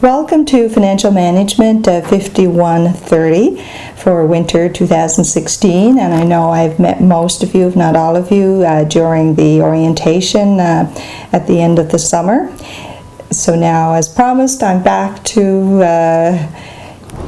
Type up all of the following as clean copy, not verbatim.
Welcome to Financial Management 5130 for winter 2016, and I know I've met most of you, if not all of you, during the orientation at the end of the summer. So now, as promised, I'm back to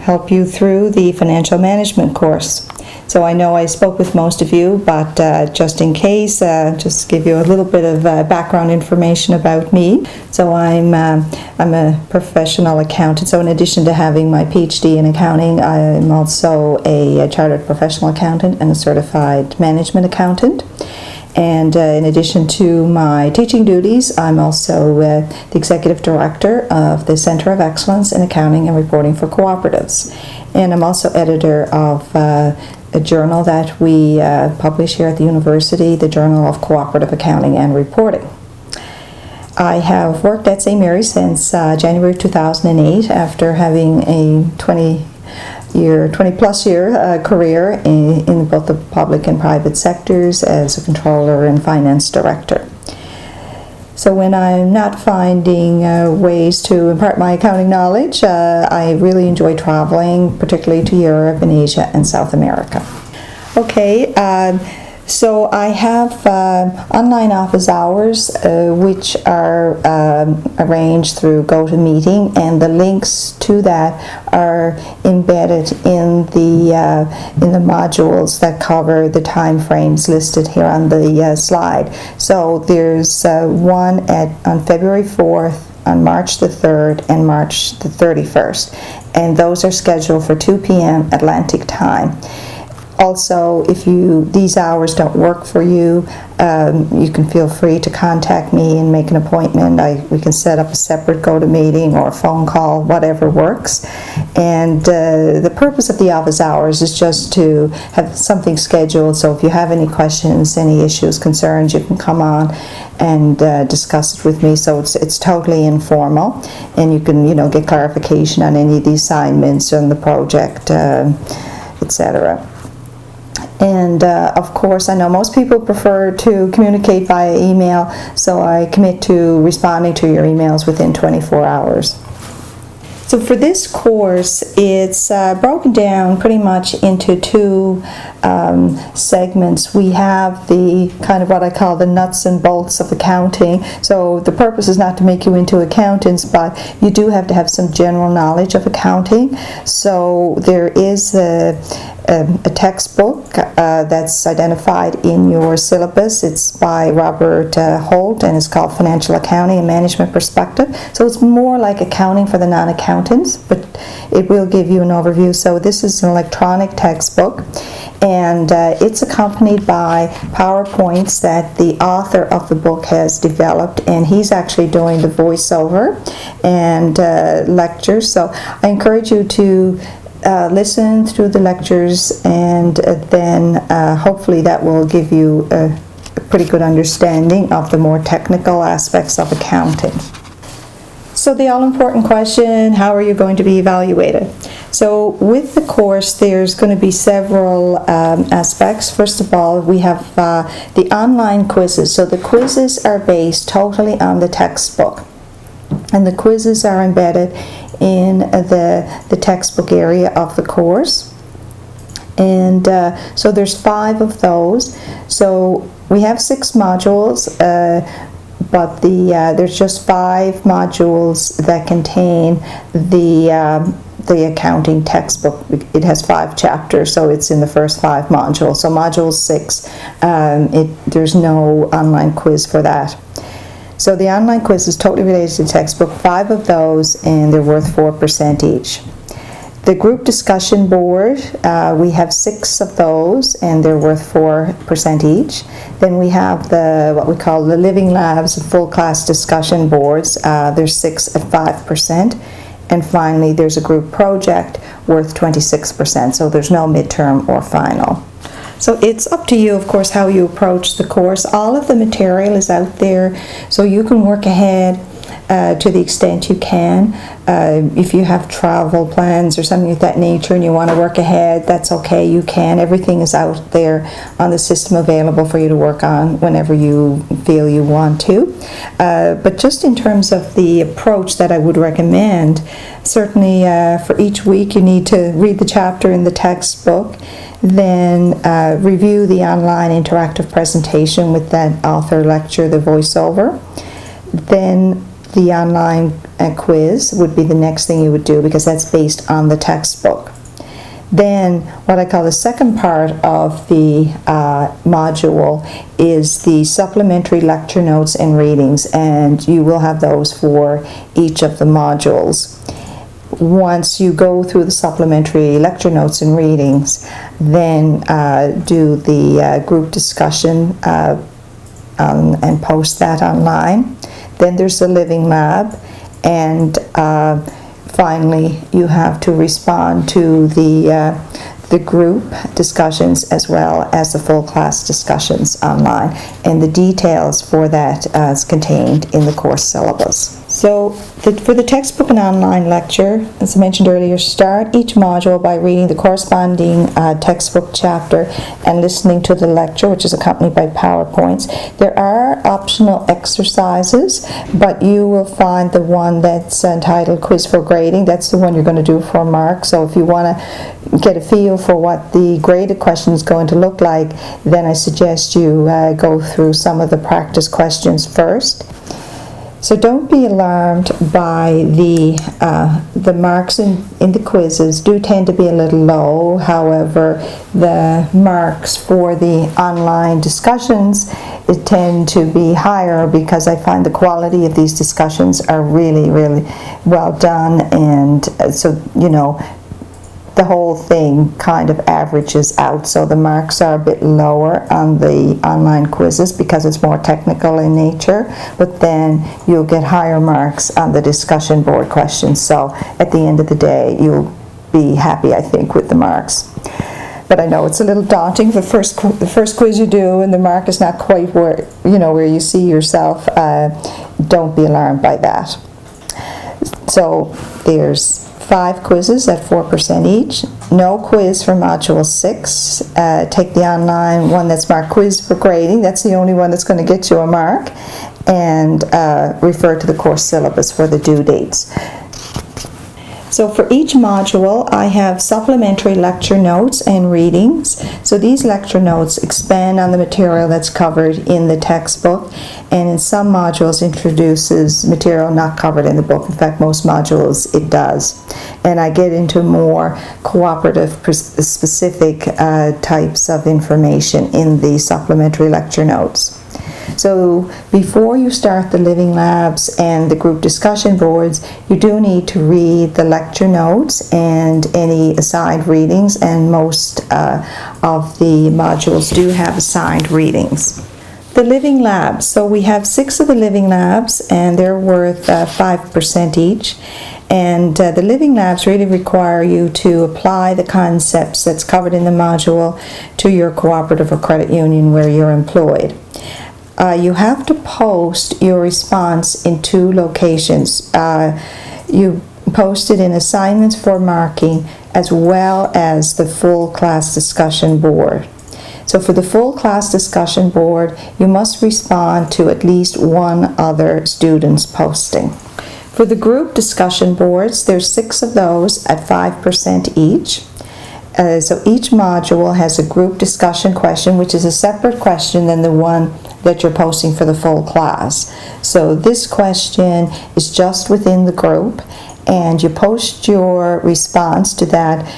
help you through the financial management course. So I know I spoke with most of you, but just in case, just give you a little bit of background information about me. So I'm a professional accountant. So in addition to having my PhD in accounting, I'm also a chartered professional accountant and a certified management accountant. And in addition to my teaching duties, I'm also the Executive Director of the Center of Excellence in Accounting and Reporting for Cooperatives. And I'm also editor of a journal that we publish here at the university, the Journal of Cooperative Accounting and Reporting. I have worked at St. Mary's since January 2008 after having a 20-plus year career in both the public and private sectors as a controller and finance director. So when I'm not finding ways to impart my accounting knowledge, I really enjoy traveling, particularly to Europe and Asia and South America. Okay, so I have online office hours which are arranged through GoToMeeting, and the links to that are embedded in the modules that cover the time frames listed here on the slide. So there's one on February 4th, on March the 3rd, and March the 31st, and those are scheduled for 2 p.m. Atlantic time. Also, if these hours don't work for you, you can feel free to contact me and make an appointment. We can set up a separate GoToMeeting or a phone call, whatever works. And the purpose of the office hours is just to have something scheduled, so if you have any questions, any issues, concerns, you can come on and discuss it with me. So it's totally informal, and you can get clarification on any of the assignments on the project, etc. And of course, I know most people prefer to communicate via email, so I commit to responding to your emails within 24 hours. So for this course, it's broken down pretty much into two segments. We have the kind of what I call the nuts and bolts of accounting. So the purpose is not to make you into accountants, but you do have to have some general knowledge of accounting. So there is a textbook that's identified in your syllabus. It's by Robert Holt, and it's called Financial Accounting and Management Perspective. So it's more like accounting for the non-accountants, but it will give you an overview. So this is an electronic textbook, and it's accompanied by PowerPoints that the author of the book has developed, and he's actually doing the voiceover and lectures. So I encourage you to listen through the lectures, and then hopefully that will give you a pretty good understanding of the more technical aspects of accounting. So the all-important question, how are you going to be evaluated? So with the course, there's going to be several aspects. First of all, we have the online quizzes. So the quizzes are based totally on the textbook, and the quizzes are embedded in the textbook area of the course. And so there's 5 of those. So we have 6 modules, but there's just 5 modules that contain the accounting textbook. It has 5 chapters, so it's in the first 5 modules. So module 6, there's no online quiz for that. So the online quiz is totally related to the textbook, 5 of those, and they're worth 4% each. The group discussion board, we have 6 of those, and they're worth 4% each. Then we have what we call the Living Labs full class discussion boards. There's 6 at 5%. And finally, there's a group project worth 26%, so there's no midterm or final. So it's up to you, of course, how you approach the course. All of the material is out there, so you can work ahead to the extent you can. If you have travel plans or something of that nature and you want to work ahead, that's okay, you can. Everything is out there on the system available for you to work on whenever you feel you want to. But just in terms of the approach that I would recommend, certainly for each week you need to read the chapter in the textbook, then review the online interactive presentation with that author lecture, the voiceover. Then the online quiz would be the next thing you would do, because that's based on the textbook. Then what I call the second part of the module is the supplementary lecture notes and readings, and you will have those for each of the modules. Once you go through the supplementary lecture notes and readings, then do the group discussion and post that online. Then there's the Living Lab, and finally you have to respond to the group discussions as well as the full class discussions online, and the details for that is contained in the course syllabus. So for the textbook and online lecture, as I mentioned earlier, start each module by reading the corresponding textbook chapter and listening to the lecture, which is accompanied by PowerPoints. There are optional exercises, but you will find the one that's entitled Quiz for Grading. That's the one you're going to do for marks. So if you want to get a feel for what the graded question is going to look like, then I suggest you go through some of the practice questions first. So don't be alarmed by the marks in the quizzes. Do tend to be a little low. However, the marks for the online discussions tend to be higher, because I find the quality of these discussions are really, really well done, and so, you know, the whole thing kind of averages out. So the marks are a bit lower on the online quizzes because it's more technical in nature, but then you'll get higher marks on the discussion board questions. So at the end of the day, you'll be happy, I think, with the marks. But I know it's a little daunting. The first quiz you do and the mark is not quite where you see yourself. Don't be alarmed by that. So there's 5 quizzes at 4% each. No quiz for Module 6. Take the online one that's marked Quiz for Grading. That's the only one that's going to get you a mark. And refer to the course syllabus for the due dates. So for each module, I have supplementary lecture notes and readings. So these lecture notes expand on the material that's covered in the textbook, and in some modules introduces material not covered in the book. In fact, most modules it does. And I get into more cooperative specific types of information in the supplementary lecture notes. So before you start the Living Labs and the group discussion boards, you do need to read the lecture notes and any assigned readings, and most of the modules do have assigned readings. The Living Labs. So we have 6 of the Living Labs, and they're worth 5% each. And the Living Labs really require you to apply the concepts that's covered in the module to your cooperative or credit union where you're employed. You have to post your response in 2 locations. You post it in assignments for marking as well as the full class discussion board. So for the full class discussion board, you must respond to at least 1 other student's posting. For the group discussion boards, there's 6 of those at 5% each. So each module has a group discussion question, which is a separate question than the one that you're posting for the full class. So this question is just within the group, and you post your response to that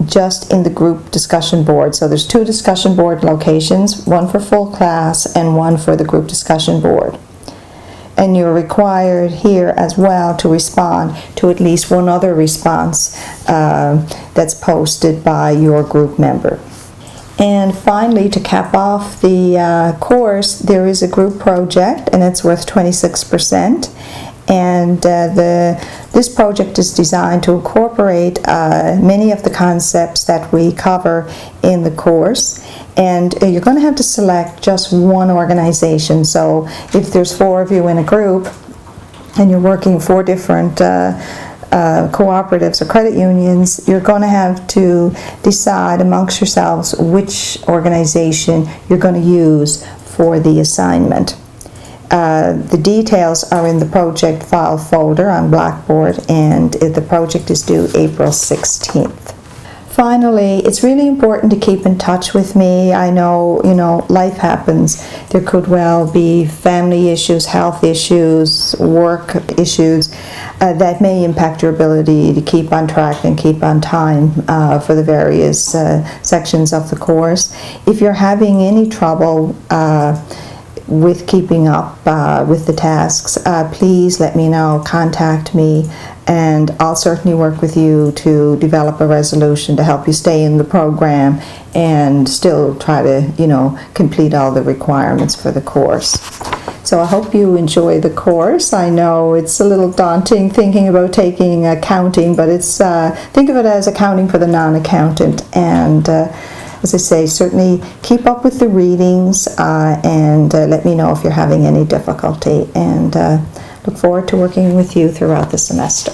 just in the group discussion board. So there's 2 discussion board locations, one for full class and one for the group discussion board. And you're required here as well to respond to at least 1 other response that's posted by your group member. And finally, to cap off the course, there is a group project, and it's worth 26%. And this project is designed to incorporate many of the concepts that we cover in the course. And you're going to have to select just 1 organization. So if there's 4 of you in a group, and you're working for different cooperatives or credit unions, you're going to have to decide amongst yourselves which organization you're going to use for the assignment. The details are in the project file folder on Blackboard, and the project is due April 16th. Finally, it's really important to keep in touch with me. I know, life happens. There could well be family issues, health issues, work issues that may impact your ability to keep on track and keep on time for the various sections of the course. If you're having any trouble with keeping up with the tasks, please let me know, contact me, and I'll certainly work with you to develop a resolution to help you stay in the program and still try to, complete all the requirements for the course. So I hope you enjoy the course. I know it's a little daunting thinking about taking accounting, but it's think of it as accounting for the non-accountant, and as I say, certainly keep up with the readings and let me know if you're having any difficulty, and look forward to working with you throughout the semester.